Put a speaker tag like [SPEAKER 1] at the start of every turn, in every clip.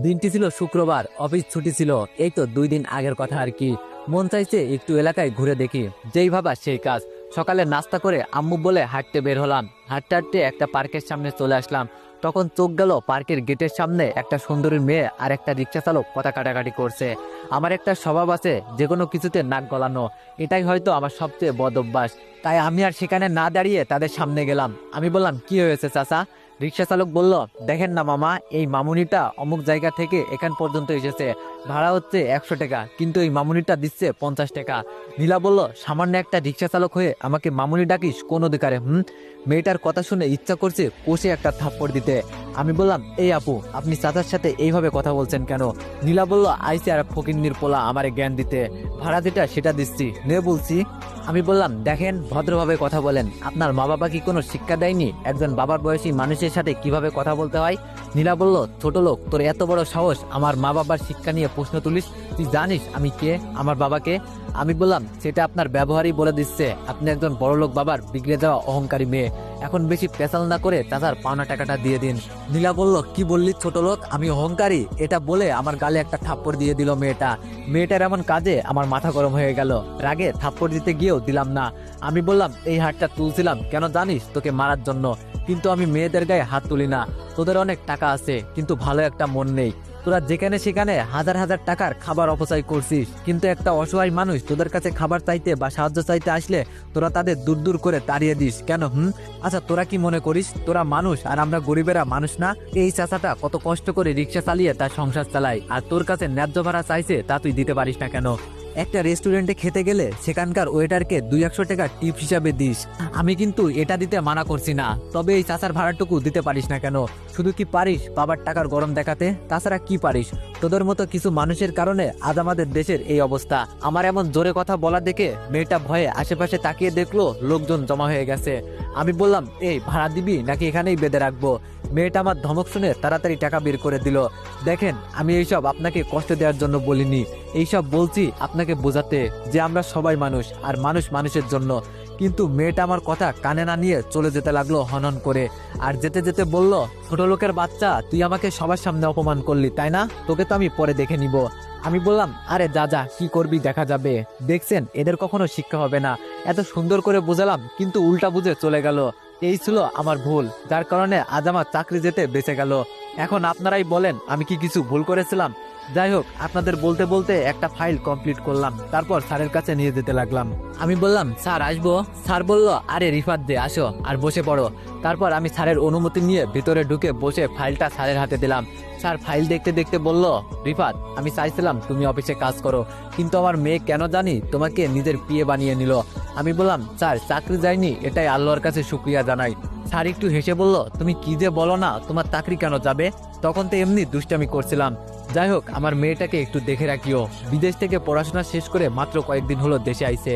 [SPEAKER 1] দিনটি ছিল শুক্রবার, অফিস ছুটি ছিল। এই তো 2 দিন আগের কথা আর কি। মন চাইছে একটু এলাকায় ঘুরে দেখি। যেই ভাবা সেই কাজ। সকালে নাস্তা করে আম্মু বলে হাঁটতে বের হলাম। হাঁটতে হাঁটতে একটা পার্কের সামনে চলে আসলাম। তখন চোখ গেল পার্কের গেটের সামনে একটা সুন্দরী মেয়ে আর একটা রিক্সা চালক কথা কাটাকাটি করছে। আমার একটা স্বভাব আছে যে কোনো কিছুতে নাক গলানো। এটাই হয়তো আমার সবচেয়ে বদ অভ্যাস। তাই আমি আর সেখানে না দাঁড়িয়ে তাদের সামনে গেলাম। আমি বললাম, কি হয়েছে চাচা? রিক্সা চালক বলল, দেখেন না মামা, এই মামুনিটা অমুক জায়গা থেকে এখান পর্যন্ত এসেছে। ভাড়া হচ্ছে 100 টাকা, কিন্তু এই মামুনিটা দিচ্ছে 50 টাকা। নীলা বলল, সামান্য একটা রিক্সা চালক হয়ে আমাকে মামুনি ডাকিস কোন অধিকারে? মেয়েটার কথা শুনে ইচ্ছা করছে কষে একটা থাপ্পড় দিতে। আমি বললাম, এই আপু, আপনি চাচার সাথে এইভাবে কথা বলছেন কেন? নীলা বলল, আইসি আর ফকিন্নির পোলা আমারে জ্ঞান দিতে। ভাড়া যেটা সেটা দিচ্ছি, নে বলছি। আমি বললাম, দেখেন, ভদ্রভাবে কথা বলেন। আপনার মা বাবা কি কোনো শিক্ষা দেয়নি একজন বাবার বয়সী মানুষের সাথে কিভাবে কথা বলতে হয়? নীলা বলল, ছোট লোক, তোর এত বড় সাহস আমার মা বাবার শিক্ষা নিয়ে প্রশ্ন তুলিস? তুই জানিস আমি কে, আমার বাবাকে? আমি বললাম, সেটা আপনার ব্যবহারই বলে দিচ্ছে আপনি একজন বড়লোক বাবার বিগড়ে যাওয়া অহংকারী মেয়ে। এখন বেশি পেশাল না করে চাচার পাওনা টাকাটা দিয়ে দিন। নীলা বলল, কি বললি ছোট লোক, আমি অহংকারী? এটা বলে আমার গালে একটা থাপ্পড় দিয়ে দিল মেয়েটা। মেয়েটার এমন কাজে আমার মাথা গরম হয়ে গেল। রাগে থাপ্পড় দিতে গিয়েও দিলাম না। আমি বললাম, এই হাতটা তুলছিলাম কেন জানিস? তোকে মারার জন্য। কিন্তু আমি মেয়েদের গায়ে হাত তুলি না। তোদের অনেক টাকা আছে, কিন্তু ভালো একটা মন নেই। তোরা যেখানে সেখানে হাজার হাজার টাকার খাবার অপচয় করছিস, কিন্তু একটা অসহায় মানুষ তোদের কাছে খাবার চাইতে বা সাহায্য চাইতে আসলে তোরা তাদের দূর দূর করে তাড়িয়ে দিস কেন? আচ্ছা, তোরা কি মনে করিস তোরা মানুষ আর আমরা গরিবেরা মানুষ না? এই চাচাটা কত কষ্ট করে রিক্সা চালিয়ে তার সংসার চালায়, আর তোর কাছে ন্যায্য ভাড়া চাইছে, তা তুই দিতে পারিস না কেন? একটা রেস্টুরেন্টে খেতে গেলে সেখানকার ওয়েটারকে 200 টাকা টিপ হিসাবে দিস। আমি কিন্তু এটা দিতে মানা করছি না, তবে এই চাচার ভাড়াটুকু দিতে পারিস না কেন? শুধু কি পারিস বাবার টাকার গরম দেখাতে? তাছাড়া কি পারিস? তোদের মতো কিছু মানুষের কারণে আজ আমাদের দেশের এই অবস্থা। আমার এমন জোরে কথা বলা দেখে মেয়েটা ভয়ে আশেপাশে তাকিয়ে দেখলো লোকজন জমা হয়ে গেছে। আমি বললাম, এই ভাড়া দিবি নাকি এখানেই বেঁধে রাখবো? মেয়েটা আমার ধমক শুনে তাড়াতাড়ি টাকা বের করে দিল। দেখেন, আমি এইসব আপনাকে কষ্ট দেওয়ার জন্য বলিনি। এইসব বলছি আপনাকে বোঝাতে যে আমরা সবাই মানুষ, আর মানুষ মানুষের জন্য। কিন্তু মেয়েটা আমার কথা কানে না নিয়ে চলে যেতে লাগলো হনন করে। আর যেতে যেতে বলল, ছোট লোকের বাচ্চা, তুই আমাকে সবার সামনে অপমান করলি তাই না? তোকে তো আমি পরে দেখে নিব। আমি বললাম, আরে যা যা, কি করবি দেখা যাবে। দেখছেন, এদের কখনো শিক্ষা হবে না। এত সুন্দর করে বোঝালাম, কিন্তু উল্টা বুঝে চলে গেল। এই ছিল আমার ভুল, যার কারণে আজ আমার চাকরি যেতে বেঁচে গেল। এখন আপনারাই বলেন, আমি কি কিছু ভুল করেছিলাম? যাই হোক, আপনাদের বলতে বলতে একটা ফাইল কমপ্লিট করলাম, তারপর স্যারের কাছে নিয়ে যেতে লাগলাম। আমি বললাম, স্যার আসবো? স্যার বলল, আরে রিফাত দে, আসো আর বসে পড়ো। তারপর আমি স্যারের অনুমতি নিয়ে ভিতরে ঢুকে বসে ফাইলটা স্যারের হাতে দিলাম। স্যার ফাইল দেখতে দেখতে বলল, রিফাত, আমি চাইছিলাম তুমি অফিসে কাজ করো, কিন্তু আমার মেয়ে কেন জানি তোমাকে নিজের পিএ বানিয়ে নিল। আমি বললাম, স্যার চাকরি যায়নি, এটাই আল্লাহর কাছে শুকরিয়া জানাই। স্যার একটু হেসে বলল, তুমি কি যে বলো না, তোমার চাকরি কেন যাবে? তখন তো এমনি দুষ্টামি করছিলাম। যাই হোক, আমার মেয়েটাকে একটু দেখে রাখিও। বিদেশ থেকে পড়াশোনা শেষ করে মাত্র কয়েকদিন হলো দেশে আইছে।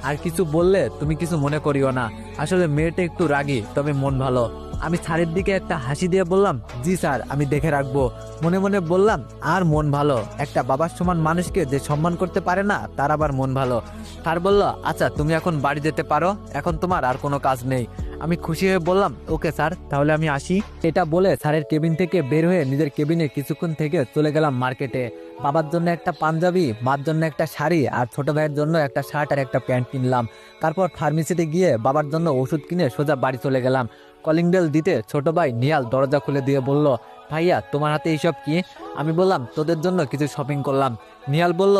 [SPEAKER 1] আর কিছু বললে তুমি কিছু মনে করিও না। আসলে মেয়েটা একটু রাগী, তবে মন ভালো। আমি স্যারের দিকে একটা হাসি দিয়ে বললাম, জি স্যার, আমি দেখে রাখবো। মনে মনে বললাম, আর মন ভালো, একটা বাবার সমান মানুষকে যে সম্মান করতে পারে না, তার আবার মন ভালো। স্যার বলল, আচ্ছা তুমি এখন বাড়ি যেতে পারো, এখন তোমার আর কোনো কাজ নেই। আমি খুশি হয়ে বললাম, ওকে স্যার, তাহলে আমি আসি। এটা বলে স্যারের কেবিন থেকে বের হয়ে নিজের কেবিনে কিছুক্ষণ থেকে চলে গেলাম মার্কেটে। বাবার জন্য একটা পাঞ্জাবি, মার জন্য একটা শাড়ি, আর ছোট ভাইয়ের জন্য একটা শার্ট আর একটা প্যান্ট কিনলাম। তারপর ফার্মেসিতে গিয়ে বাবার জন্য ওষুধ কিনে সোজা বাড়ি চলে গেলাম। কলিং বেল দিতে ছোট ভাই নিহাল দরজা খুলে দিয়ে বলল, ভাইয়া, তোমার হাতে এইসব কি? আমি বললাম, তোদের জন্য কিছু শপিং করলাম। নিহাল বলল,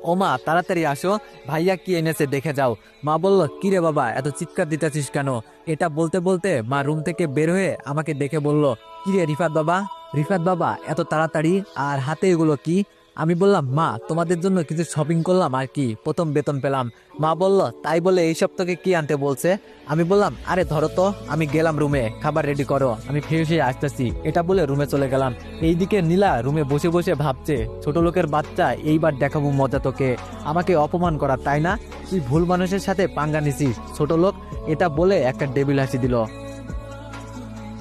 [SPEAKER 1] ও মা, তাড়াতাড়ি আসো, ভাইয়া কি এনেছে দেখে যাও। মা বলল, কিরে বাবা, এত চিৎকার দিতেছিস কেন? এটা বলতে বলতে মা রুম থেকে বের হয়ে আমাকে দেখে বলল, কিরে রিফাত বাবা, রিফাত বাবা, এত তাড়াতাড়ি, আর হাতে এগুলো কি? আমি বললাম, মা, তোমাদের জন্য কিছু শপিং করলাম আর কি, প্রথম বেতন পেলাম। মা বলল, তাই বলে এইসব তোকে কি আনতে বলছে? আমি বললাম, আরে ধরো তো। আমি গেলাম রুমে, খাবার রেডি করো, আমি ফ্রেশ হয়ে আসতেছি। এটা বলে রুমে চলে গেলাম। এইদিকে নীলা রুমে বসে বসে ভাবছে, ছোট লোকের বাচ্চা, এইবার দেখাবো মজা তোকে। আমাকে অপমান করা তাই না? তুই ভুল মানুষের সাথে পাঙ্গা নিছিস ছোট লোক। এটা বলে একটা ডেবিল হাসি দিল।